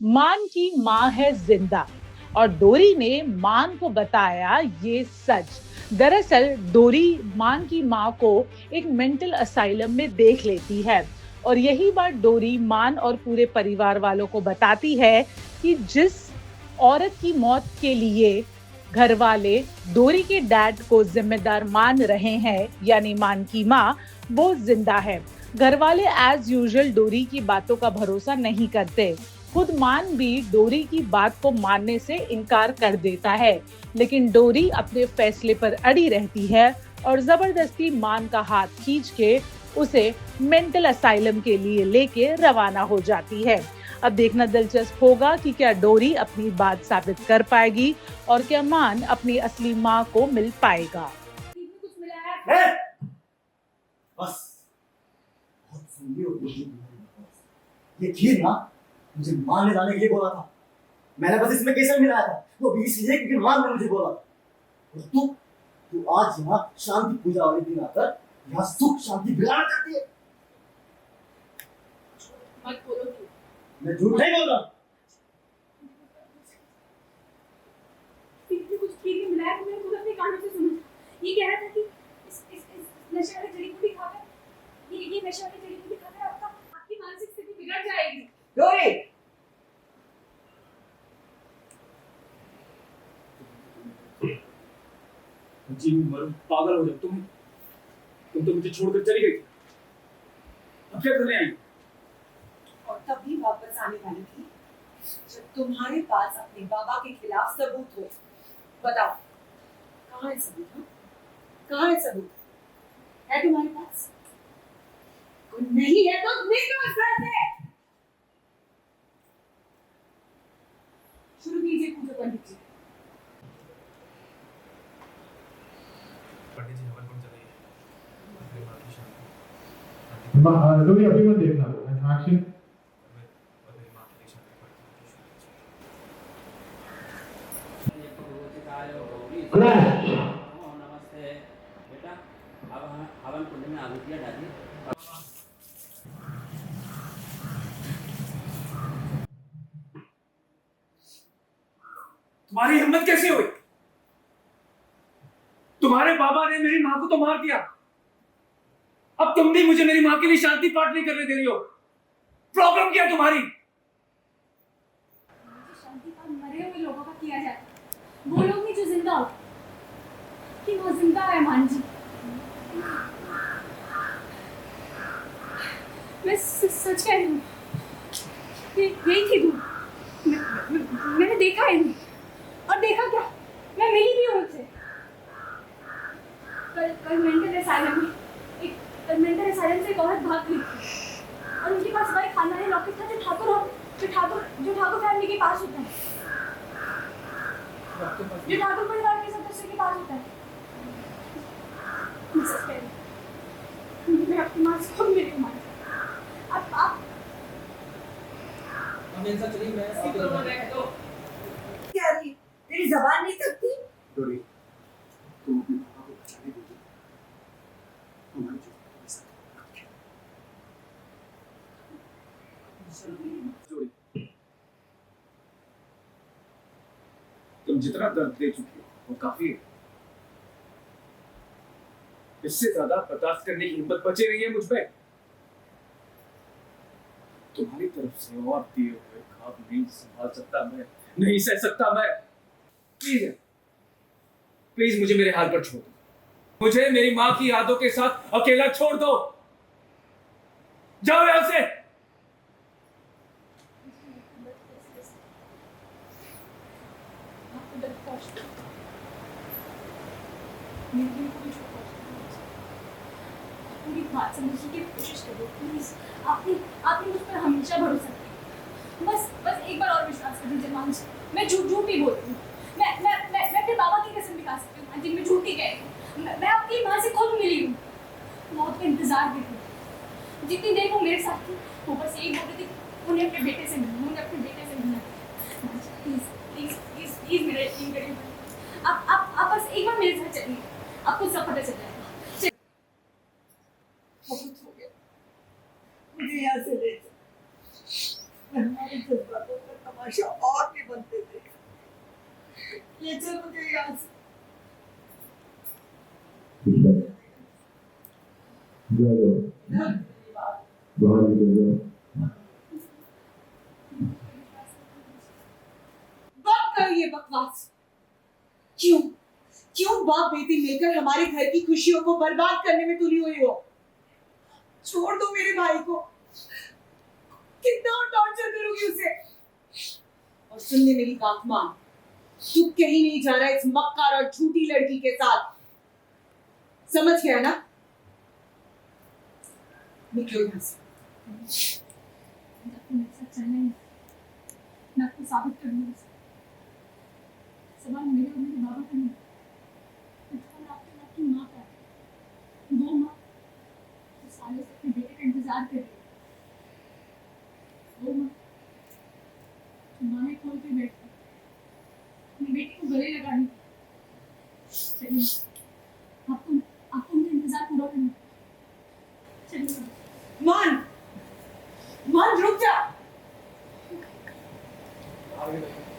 मान की माँ है जिंदा और डोरी ने मान को बताया ये सच। दरअसल डोरी मान की माँ को एक मेंटल असाइलम में देख लेती है और यही बात डोरी मान और पूरे परिवार वालों को बताती है कि जिस औरत की मौत के लिए घर वाले डोरी के डैड को जिम्मेदार मान रहे हैं, यानी मान की माँ, वो जिंदा है। घर वाले एज यूजुअल डोरी की बातों का भरोसा नहीं करते। खुद मान भी डोरी की बात को मानने से इनकार कर देता है, लेकिन डोरी अपने फैसले पर अड़ी रहती है और जबरदस्ती मान का हाथ खींच के उसे मेंटल असाइलम के लिए लेके रवाना हो जाती है। अब देखना दिलचस्प होगा कि क्या डोरी अपनी बात साबित कर पाएगी और क्या मान अपनी असली माँ को मिल पाएगा। कुछ मिला है? बस बहुत सुंदर और ये खीर ना मुझे माँ ने लाने के लिए बोला था। मैंने बस इसमें केसर मिलाया था, वो भी इसलिए क्योंकि माँ ने मुझे बोला। और तू तू आज यहाँ शांति पूजा वाले दिन आकर यहाँ सुख शांति बिगाड़ चाहती है। मत बोलो तू। मैं झूठ नहीं बोल रहा। कुछ खीर में मिलाया तो मैंने खुद अपने कानों से सुना। ये कह रहा था कि इस नशे वाली जड़ी बूटी खाकर ये नशे वाली जड़ी बूटी खाकर आपकी मानसिक स्थिति बिगड़ जाएगी। डोरी जी मरूं, पागल हो जाओ तुम तो मुझे छोड़कर चली गई। अब क्या करने आई? और तभी वापस आने वाली थी जब तुम्हारे पास अपने बाबा के खिलाफ सबूत हो। बताओ कहाँ है सबूत? हाँ? कहाँ है सबूत? है तुम्हारे पास? नहीं है तो निकलो इस घर से। शुरू कीजिए पूजा पंडित जी। पंडित जी हवन कौन चला है? अपनी माँ की शांति लोग अभी मत देखना। एक्शन। अपनी माँ की शांति नमस्ते बेटा, अब हवन कुंड में आहुतियाँ डालिए। तुम्हारी हिम्मत कैसे हुई? तुम्हारे बाबा ने मेरी माँ को तो मार दिया, अब तुम भी मुझे मेरी माँ के लिए शांति पाठ नहीं करने दे रही हो। प्रॉब्लम क्या तुम्हारी? शांति पाठ मरे हुए लोगों का किया जाता है, वो लोग नहीं जो जिंदा हो। कि वो जिंदा है मान जी। मैं सच कह रही हूँ, यही थी तू। मैंने देखा है नहीं। और देखा क्या, मैं मिली भी हूँ उनसे। कल मेंटल असाइलम से एक औरत भाग गई और उनके पास वही खानदानी लॉकेट था जो ठाकुर फैमिली के पास होता है, जो ठाकुर परिवार के सदस्य के पास होता है। मैं अपनी माँ से खुद मेरे को मारा। अब आप क्या रही? तेरी जबान नहीं थकती? डोरी, तुम अपने पापा को बचाने दो। तुम्हारी जो जोड़ी, तुम जितना दर्द दे चुकी हो वो काफी है। इससे ज्यादा बर्दाश्त करने की हिम्मत बचे नहीं है मुझ पे। तुम्हारी तरफ से और दिए हुए खाब नहीं संभाल सकता मैं, नहीं सह सकता मैं। प्लीज प्लीज मुझे मेरे हाल पर छोड़ दो। मुझे मेरी माँ की यादों के साथ अकेला छोड़ दो। जाओ यहां से। पूरी बात समझने की कोशिश करो प्लीज। आपने मुझ पर हमेशा भरोसा किया। बस एक बार और विश्वास कर दीजिए मान जी। मैं झूठ नहीं बोलती हूँ। मैं अपने बाबा की कसम दिखा सकती हूँ मान जी, मैं झूठ नहीं कह रही हूँ। मैं अपनी माँ से खुद मिली हूँ, मौत का इंतजार भी थी। जितनी देर वो मेरे साथ थी वो बस यही बोल रही थी उन्हें अपने बेटे से मिलना। प्लीज प्लीज प्लीज प्लीज मेरा यकीन करिए। आप बस एक बार मेरे साथ चलिए, आपको सब पता चल जाएगा। बहुत हो गया, मुझे यहाँ से ले जाओ। मैं हमारे जज्बातों पर तमाशा और भी बनते थे। ले चल मुझे यहाँ से। बाहर निकल जाओ। बंद कर ये बकवास। क्यों क्यों बाप बेटी मिलकर हमारे घर की खुशियों को बर्बाद करने में तुली हुई हो? छोड़ दो मेरे भाई को। कितना टॉर्चर करोगी उसे? और सुनने मेरी बात मान, तू कहीं नहीं जा रहा इस मक्कार और झूठी लड़की के साथ। समझ गया ना? निकलो यहाँ से। आपको मेरे साथ चलना है, मैं आपको साबित करूंगी। सवाल मेरे और मेरे बाबा का नहीं, सवाल आपकी माँ का है। वो माँ जो सालों से अपने बेटे का इंतजार कर रही है, वो माँ जो माँ में खोल के बैठी अपनी बेटी को गले लगानी। चलिए आपको आपको उनका इंतजार पूरा करना है। चलिए मान मान रुक जा। आगे देखो।